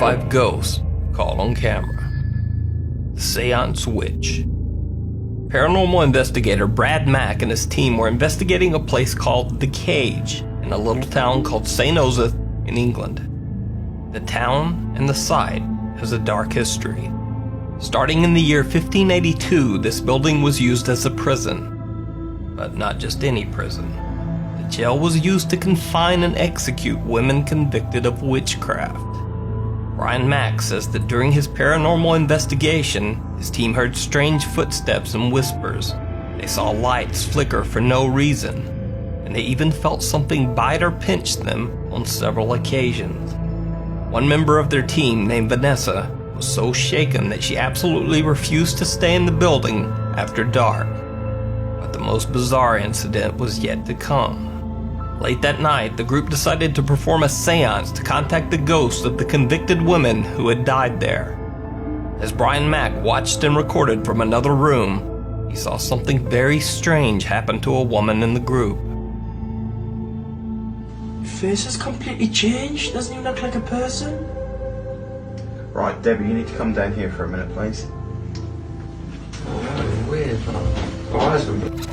5 ghosts caught on camera. The Seance Witch. Paranormal investigator Brad Mack and his team were investigating a place called The Cage in a little town called St. Osyth in England. The town and the site has a dark history. Starting in the year 1582, this building was used as a prison. But not just any prison. The jail was used to confine and execute women convicted of witchcraft. Brian Mack says that during his paranormal investigation, his team heard strange footsteps and whispers. They saw lights flicker for no reason, and they even felt something bite or pinch them on several occasions. One member of their team, named Vanessa, was so shaken that she absolutely refused to stay in the building after dark. But the most bizarre incident was yet to come. Late that night, the group decided to perform a seance to contact the ghosts of the convicted women who had died there. As Brian Mack watched and recorded from another room, he saw something very strange happen to a woman in the group. Your face has completely changed. Doesn't even look like a person. Right, Debbie, you need to come down here for a minute, please. Oh, weird, man. Eyes were...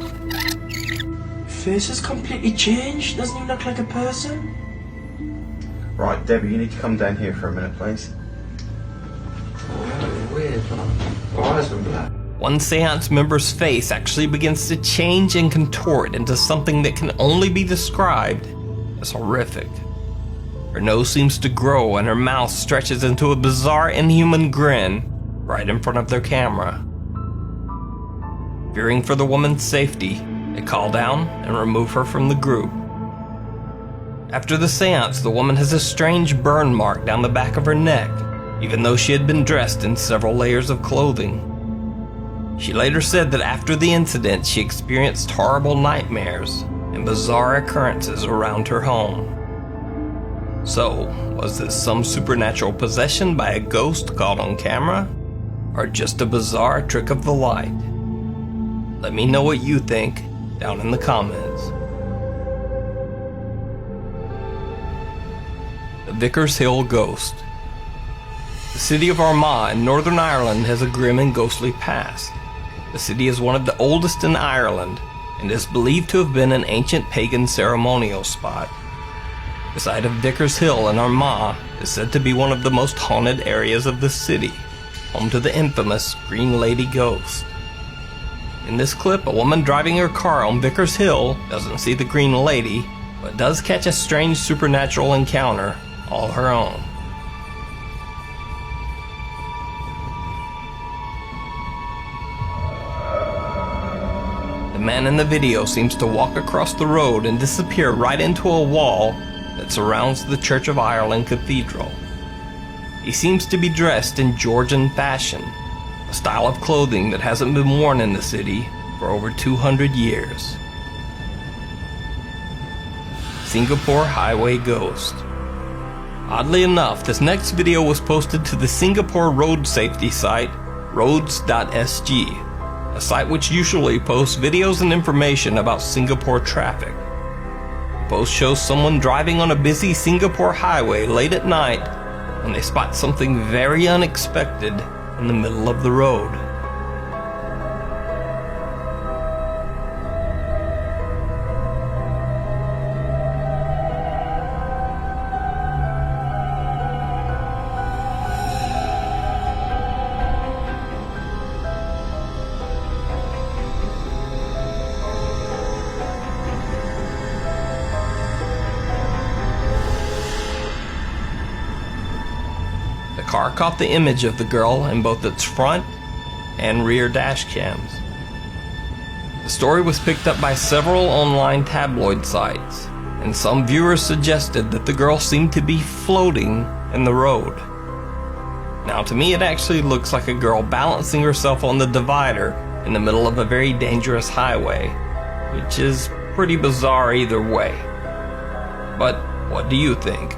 Face has completely changed. Doesn't even look like a person. Right, Debbie, you need to come down here for a minute, please. Oh, weird, man. Eyes were black. One seance member's face actually begins to change and contort into something that can only be described as horrific. Her nose seems to grow and her mouth stretches into a bizarre inhuman grin right in front of their camera. Fearing for the woman's safety, they call down and remove her from the group. After the seance, the woman has a strange burn mark down the back of her neck, even though she had been dressed in several layers of clothing. She later said that after the incident, she experienced horrible nightmares and bizarre occurrences around her home. So, was this some supernatural possession by a ghost caught on camera? Or just a bizarre trick of the light? Let me know what you think down in the comments. The Vickers Hill Ghost. The city of Armagh in Northern Ireland has a grim and ghostly past. The city is one of the oldest in Ireland and is believed to have been an ancient pagan ceremonial spot. The site of Vickers Hill in Armagh is said to be one of the most haunted areas of the city, home to the infamous Green Lady ghost. In this clip, a woman driving her car on Vickers Hill doesn't see the Green Lady, but does catch a strange supernatural encounter all her own. The man in the video seems to walk across the road and disappear right into a wall that surrounds the Church of Ireland Cathedral. He seems to be dressed in Georgian fashion, a style of clothing that hasn't been worn in the city for over 200 years. Singapore Highway Ghost. Oddly enough, this next video was posted to the Singapore road safety site, roads.sg, a site which usually posts videos and information about Singapore traffic. The post shows someone driving on a busy Singapore highway late at night when they spot something very unexpected in the middle of the road. The car caught the image of the girl in both its front and rear dash cams. The story was picked up by several online tabloid sites, and some viewers suggested that the girl seemed to be floating in the road. Now, to me, it actually looks like a girl balancing herself on the divider in the middle of a very dangerous highway, which is pretty bizarre either way. But what do you think?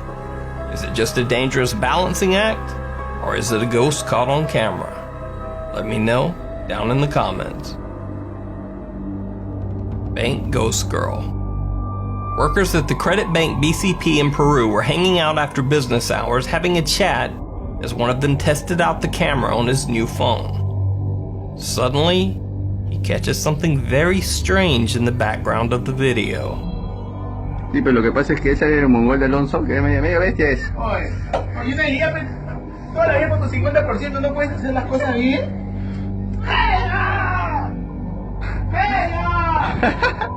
Is it just a dangerous balancing act, or is it a ghost caught on camera? Let me know down in the comments. Bank Ghost Girl. Workers at the credit bank BCP in Peru were hanging out after business hours having a chat as one of them tested out the camera on his new phone. Suddenly, he catches something very strange in the background of the video. Sí, pero lo que pasa es que ese es el mongol de Alonso, que medio bestia es. Oye, yo te diría, pues, toda la vida por tu 50% no puedes hacer las cosas bien. ¡Venga! ¡Venga!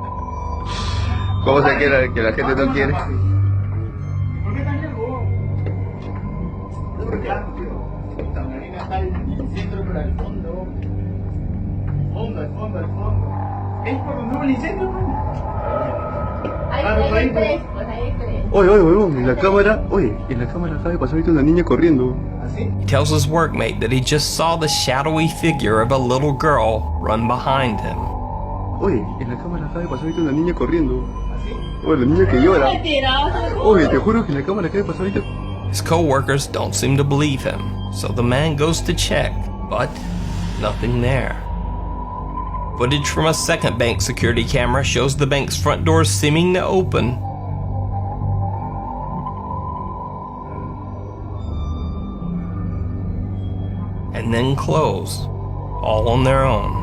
¿Cómo se quiere que la gente no quiere? ¿Por qué tan largo? Claro, tío. Esta marina está en el centro, pero al fondo. Al fondo. ¿Es por donde hubo el incendio, man? Hay tres, pues hay tres. Oye, en la cámara acaba de pasar ahorita una niña corriendo. ¿Así? He tells his workmate that he just saw the shadowy figure of a little girl run behind him. Oye, en la cámara acaba de pasar ahorita una niña corriendo. ¿Así? Oye, la niña que llora. Mentiroso. Oye, te juro que en la cámara acaba de pasar ahorita. His co-workers don't seem to believe him, so the man goes to check, but nothing there. Footage from a second bank security camera shows the bank's front doors seeming to open. And then close, all on their own.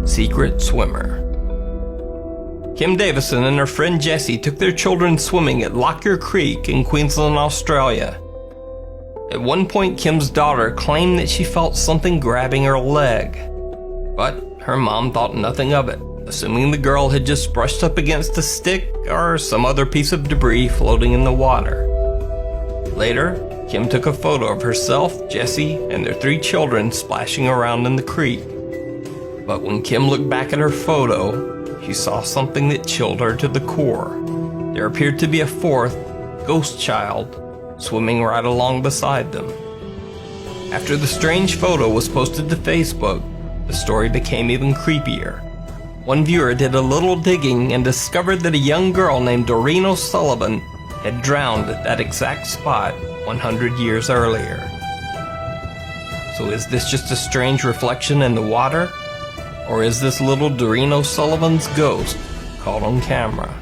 Secret swimmer. Kim Davison and her friend Jessie took their children swimming at Lockyer Creek in Queensland, Australia. At one point, Kim's daughter claimed that she felt something grabbing her leg, but her mom thought nothing of it, assuming the girl had just brushed up against a stick or some other piece of debris floating in the water. Later, Kim took a photo of herself, Jessie, and their 3 children splashing around in the creek. But when Kim looked back at her photo, she saw something that chilled her to the core. There appeared to be a 4th, ghost child, swimming right along beside them. After the strange photo was posted to Facebook, the story became even creepier. One viewer did a little digging and discovered that a young girl named Doreen O'Sullivan had drowned at that exact spot 100 years earlier. So is this just a strange reflection in the water? Or is this little Doreen O'Sullivan's ghost caught on camera?